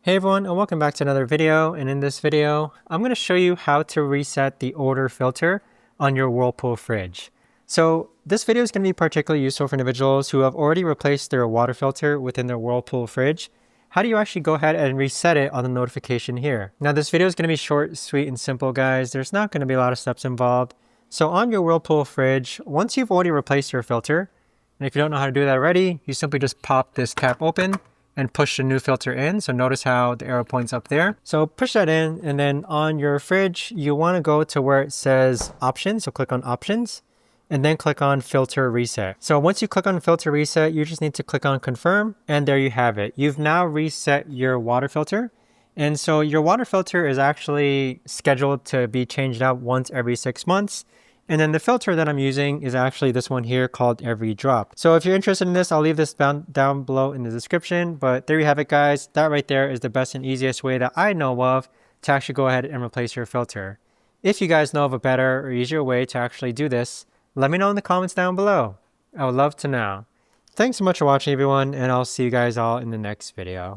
Hey everyone, and welcome back to another video. And in this video, I'm going to show you how to reset the odor filter on your Whirlpool fridge. So this video is going to be particularly useful for individuals who have already replaced their water filter within their Whirlpool fridge. How do you actually go ahead and reset it on the notification here? Now this video is going to be short, sweet, and simple, guys. There's not going to be a lot of steps involved. So on your Whirlpool fridge, once you've already replaced your filter, and if you don't know how to do that already, you simply just pop this cap open and push the new filter in. So notice how the arrow points up there. So push that in, and then on your fridge, you want to go to where it says options. So click on options and then click on filter reset. So once you click on filter reset, you just need to click on confirm, and there you have it. You've now reset your water filter. And so your water filter is actually scheduled to be changed out once every 6 months. And then the filter that I'm using is actually this one here called Every Drop. So if you're interested in this, I'll leave this down below in the description. But there you have it, guys. That right there is the best and easiest way that I know of to actually go ahead and replace your filter. If you guys know of a better or easier way to actually do this, let me know in the comments down below. I would love to know. Thanks so much for watching, everyone, and I'll see you guys all in the next video.